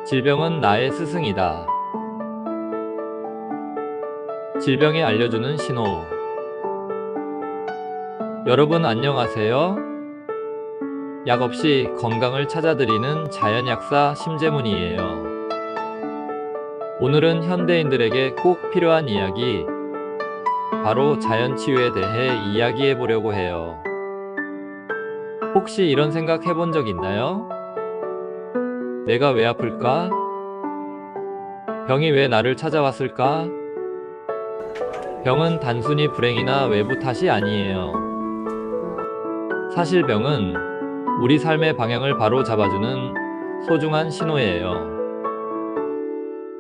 질병은 나의 스승이다. 질병이 알려주는 신호. 여러분 안녕하세요. 약 없이 건강을 찾아드리는 자연약사 심재문이에요. 오늘은 현대인들에게 꼭 필요한 이야기, 바로 자연치유에 대해 이야기해 보려고 해요. 혹시 이런 생각 해본 적 있나요? 내가 왜 아플까? 병이 왜 나를 찾아왔을까? 병은 단순히 불행이나 외부 탓이 아니에요. 사실 병은 우리 삶의 방향을 바로 잡아주는 소중한 신호예요.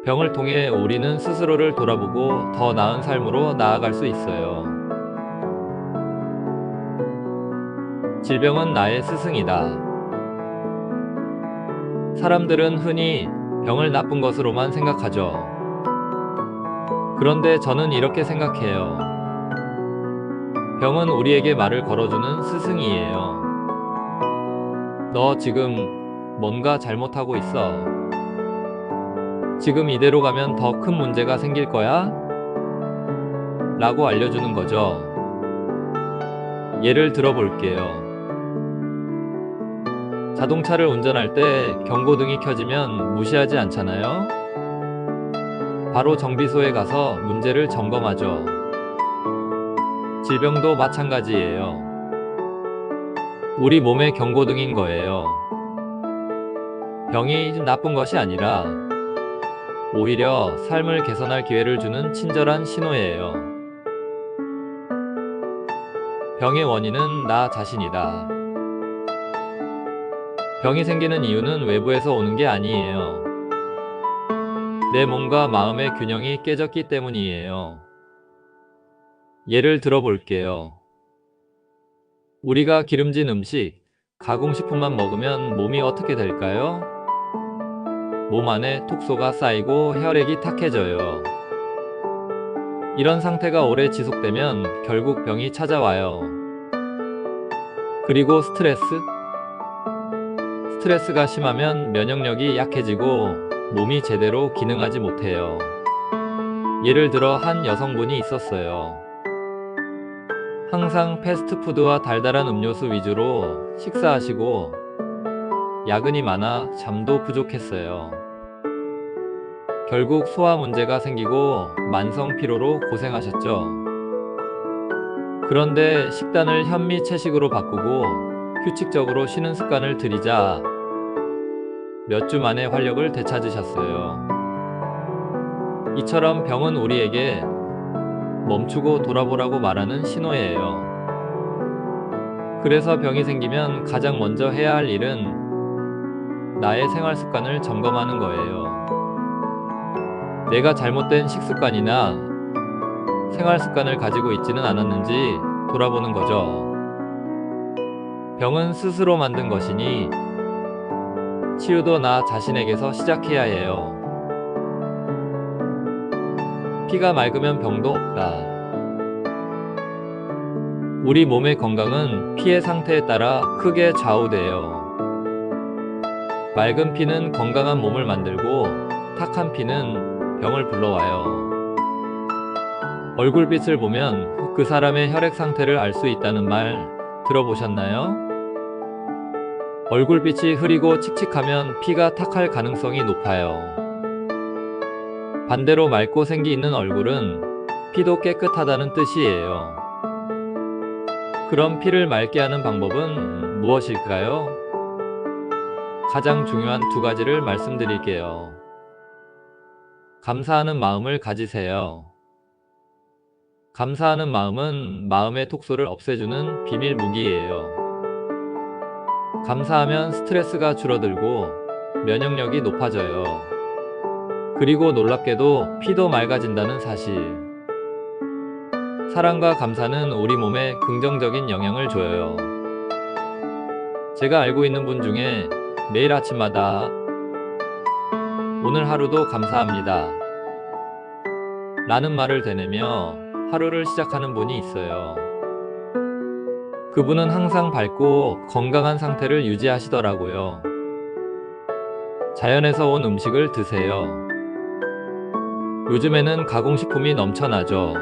병을 통해 우리는 스스로를 돌아보고 더 나은 삶으로 나아갈 수 있어요. 질병은 나의 스승이다. 사람들은 흔히 병을 나쁜 것으로만 생각하죠. 그런데 저는 이렇게 생각해요. 병은 우리에게 말을 걸어주는 스승이에요. 너 지금 뭔가 잘못하고 있어. 지금 이대로 가면 더 큰 문제가 생길 거야? 라고 알려주는 거죠. 예를 들어 볼게요. 자동차를 운전할 때 경고등이 켜지면 무시하지 않잖아요? 바로 정비소에 가서 문제를 점검하죠. 질병도 마찬가지예요. 우리 몸의 경고등인 거예요. 병이 나쁜 것이 아니라 오히려 삶을 개선할 기회를 주는 친절한 신호예요. 병의 원인은 나 자신이다. 병이 생기는 이유는 외부에서 오는 게 아니에요. 내 몸과 마음의 균형이 깨졌기 때문이에요. 예를 들어 볼게요. 우리가 기름진 음식, 가공식품만 먹으면 몸이 어떻게 될까요? 몸 안에 톡소가 쌓이고 혈액이 탁해져요. 이런 상태가 오래 지속되면 결국 병이 찾아와요. 그리고 스트레스가 심하면 면역력이 약해지고 몸이 제대로 기능하지 못해요. 예를 들어 한 여성분이 있었어요. 항상 패스트푸드와 달달한 음료수 위주로 식사하시고 야근이 많아 잠도 부족했어요. 결국 소화 문제가 생기고 만성 피로로 고생하셨죠. 그런데 식단을 현미 채식으로 바꾸고 규칙적으로 쉬는 습관을 들이자 몇 주 만에 활력을 되찾으셨어요. 이처럼 병은 우리에게 멈추고 돌아보라고 말하는 신호예요. 그래서 병이 생기면 가장 먼저 해야 할 일은 나의 생활 습관을 점검하는 거예요. 내가 잘못된 식습관이나 생활 습관을 가지고 있지는 않았는지 돌아보는 거죠. 병은 스스로 만든 것이니 치유도 나 자신에게서 시작해야 해요. 피가 맑으면 병도 없다. 우리 몸의 건강은 피의 상태에 따라 크게 좌우돼요. 맑은 피는 건강한 몸을 만들고 탁한 피는 병을 불러와요. 얼굴빛을 보면 그 사람의 혈액 상태를 알 수 있다는 말 들어보셨나요? 얼굴빛이 흐리고 칙칙하면 피가 탁할 가능성이 높아요. 반대로 맑고 생기 있는 얼굴은 피도 깨끗하다는 뜻이에요. 그럼 피를 맑게 하는 방법은 무엇일까요? 가장 중요한 두 가지를 말씀드릴게요. 감사하는 마음을 가지세요. 감사하는 마음은 마음의 톡소를 없애주는 비밀 무기예요. 감사하면 스트레스가 줄어들고 면역력이 높아져요. 그리고 놀랍게도 피도 맑아진다는 사실. 사랑과 감사는 우리 몸에 긍정적인 영향을 줘요. 제가 알고 있는 분 중에 매일 아침마다 오늘 하루도 감사합니다 라는 말을 되뇌며 하루를 시작하는 분이 있어요. 그분은 항상 밝고 건강한 상태를 유지하시더라고요. 자연에서 온 음식을 드세요. 요즘에는 가공식품이 넘쳐나죠.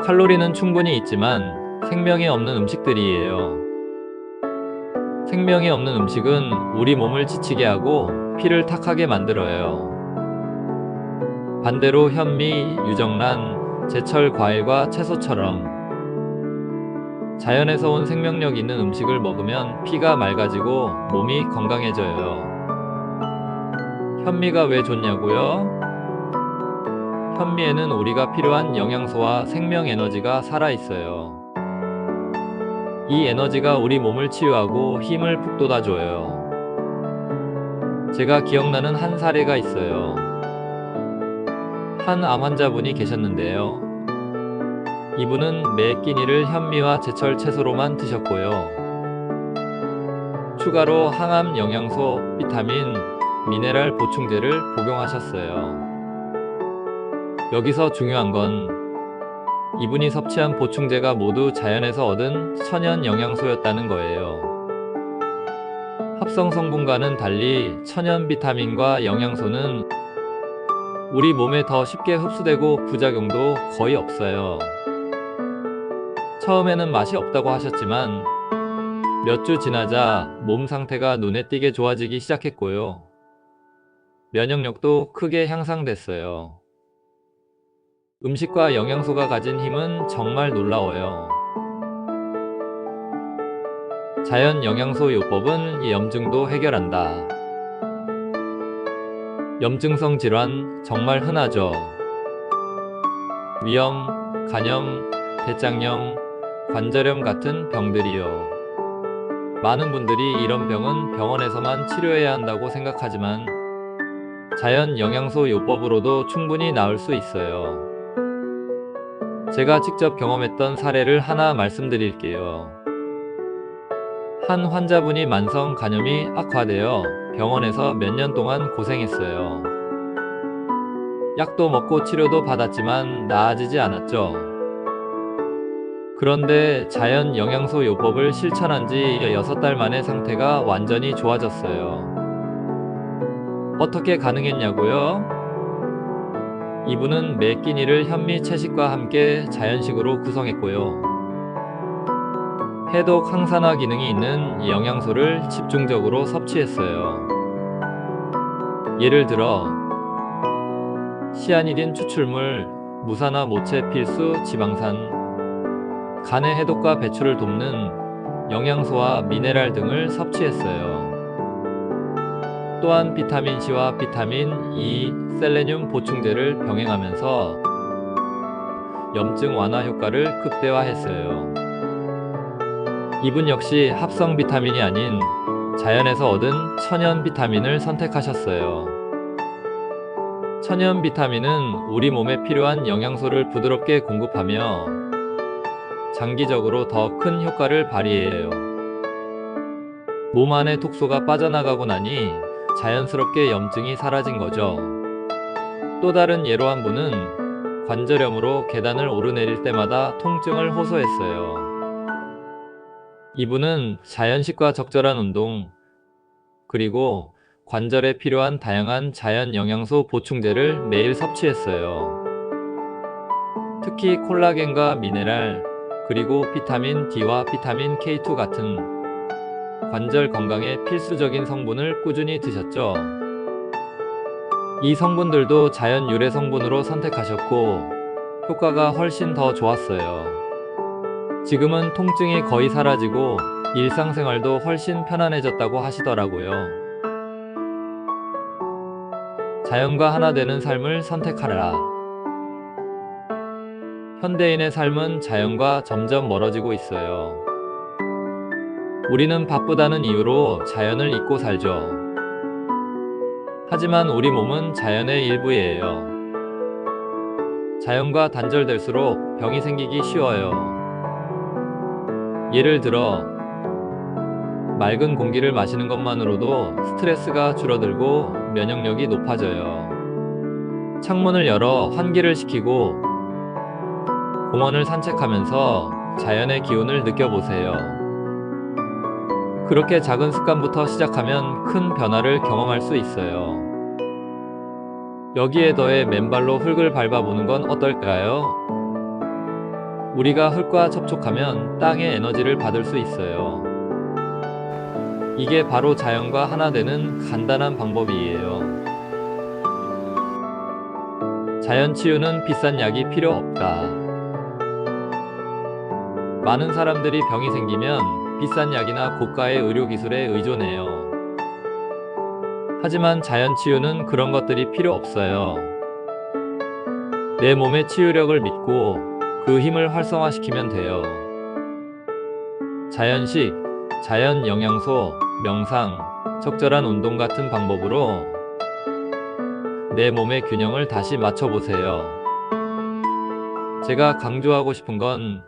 칼로리는 충분히 있지만 생명이 없는 음식들이에요. 생명이 없는 음식은 우리 몸을 지치게 하고 피를 탁하게 만들어요. 반대로 현미, 유정란, 제철 과일과 채소처럼 자연에서 온 생명력 있는 음식을 먹으면 피가 맑아지고 몸이 건강해져요. 현미가 왜 좋냐고요? 현미에는 우리가 필요한 영양소와 생명 에너지가 살아있어요. 이 에너지가 우리 몸을 치유하고 힘을 북돋아줘요. 제가 기억나는 한 사례가 있어요. 한 암 환자분이 계셨는데요. 이분은 매 끼니를 현미와 제철 채소로만 드셨고요. 추가로 항암 영양소, 비타민, 미네랄 보충제를 복용하셨어요. 여기서 중요한 건 이분이 섭취한 보충제가 모두 자연에서 얻은 천연 영양소였다는 거예요. 합성 성분과는 달리 천연 비타민과 영양소는 우리 몸에 더 쉽게 흡수되고 부작용도 거의 없어요. 처음에는 맛이 없다고 하셨지만 몇 주 지나자 몸 상태가 눈에 띄게 좋아지기 시작했고요. 면역력도 크게 향상됐어요. 음식과 영양소가 가진 힘은 정말 놀라워요. 자연 영양소 요법은 염증도 해결한다. 염증성 질환 정말 흔하죠. 위염, 간염, 대장염, 관절염 같은 병들이요. 많은 분들이 이런 병은 병원에서만 치료해야 한다고 생각하지만 자연 영양소 요법으로도 충분히 나을 수 있어요. 제가 직접 경험했던 사례를 하나 말씀드릴게요. 한 환자분이 만성 간염이 악화되어 병원에서 몇 년 동안 고생했어요. 약도 먹고 치료도 받았지만 나아지지 않았죠. 그런데 자연 영양소 요법을 실천한 지 6달 만에 상태가 완전히 좋아졌어요. 어떻게 가능했냐고요? 이분은 매 끼니를 현미 채식과 함께 자연식으로 구성했고요. 해독 항산화 기능이 있는 영양소를 집중적으로 섭취했어요. 예를 들어 시아니딘 추출물, 무산화 모체 필수 지방산, 간의 해독과 배출을 돕는 영양소와 미네랄 등을 섭취했어요. 또한 비타민C와 비타민 E, 셀레늄 보충제를 병행하면서 염증 완화 효과를 극대화했어요. 이분 역시 합성 비타민이 아닌 자연에서 얻은 천연 비타민을 선택하셨어요. 천연 비타민은 우리 몸에 필요한 영양소를 부드럽게 공급하며 장기적으로 더 큰 효과를 발휘해요. 몸 안의 독소가 빠져나가고 나니 자연스럽게 염증이 사라진 거죠. 또 다른 예로 한 분은 관절염으로 계단을 오르내릴 때마다 통증을 호소했어요. 이분은 자연식과 적절한 운동, 그리고 관절에 필요한 다양한 자연 영양소 보충제를 매일 섭취했어요. 특히 콜라겐과 미네랄, 그리고 비타민 D와 비타민 K2 같은 관절 건강에 필수적인 성분을 꾸준히 드셨죠. 이 성분들도 자연 유래 성분으로 선택하셨고 효과가 훨씬 더 좋았어요. 지금은 통증이 거의 사라지고 일상생활도 훨씬 편안해졌다고 하시더라고요. 자연과 하나 되는 삶을 선택하라. 현대인의 삶은 자연과 점점 멀어지고 있어요. 우리는 바쁘다는 이유로 자연을 잊고 살죠. 하지만 우리 몸은 자연의 일부예요. 자연과 단절될수록 병이 생기기 쉬워요. 예를 들어 맑은 공기를 마시는 것만으로도 스트레스가 줄어들고 면역력이 높아져요. 창문을 열어 환기를 시키고 공원을 산책하면서 자연의 기운을 느껴보세요. 그렇게 작은 습관부터 시작하면 큰 변화를 경험할 수 있어요. 여기에 더해 맨발로 흙을 밟아보는 건 어떨까요? 우리가 흙과 접촉하면 땅의 에너지를 받을 수 있어요. 이게 바로 자연과 하나 되는 간단한 방법이에요. 자연 치유는 비싼 약이 필요 없다. 많은 사람들이 병이 생기면 비싼 약이나 고가의 의료기술에 의존해요. 하지만 자연 치유는 그런 것들이 필요 없어요. 내 몸의 치유력을 믿고 그 힘을 활성화시키면 돼요. 자연식, 자연 영양소, 명상, 적절한 운동 같은 방법으로 내 몸의 균형을 다시 맞춰보세요. 제가 강조하고 싶은 건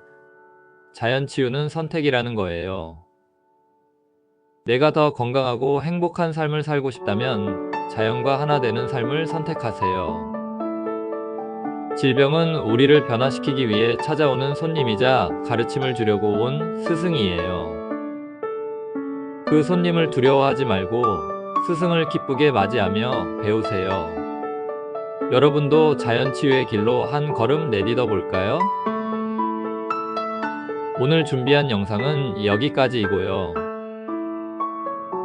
자연 치유는 선택이라는 거예요. 내가 더 건강하고 행복한 삶을 살고 싶다면 자연과 하나 되는 삶을 선택하세요. 질병은 우리를 변화시키기 위해 찾아오는 손님이자 가르침을 주려고 온 스승이에요. 그 손님을 두려워하지 말고 스승을 기쁘게 맞이하며 배우세요. 여러분도 자연 치유의 길로 한 걸음 내딛어 볼까요? 오늘 준비한 영상은 여기까지이고요.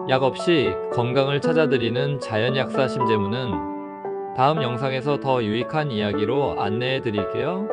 약 없이 건강을 찾아드리는 자연약사 심재무는 다음 영상에서 더 유익한 이야기로 안내해 드릴게요.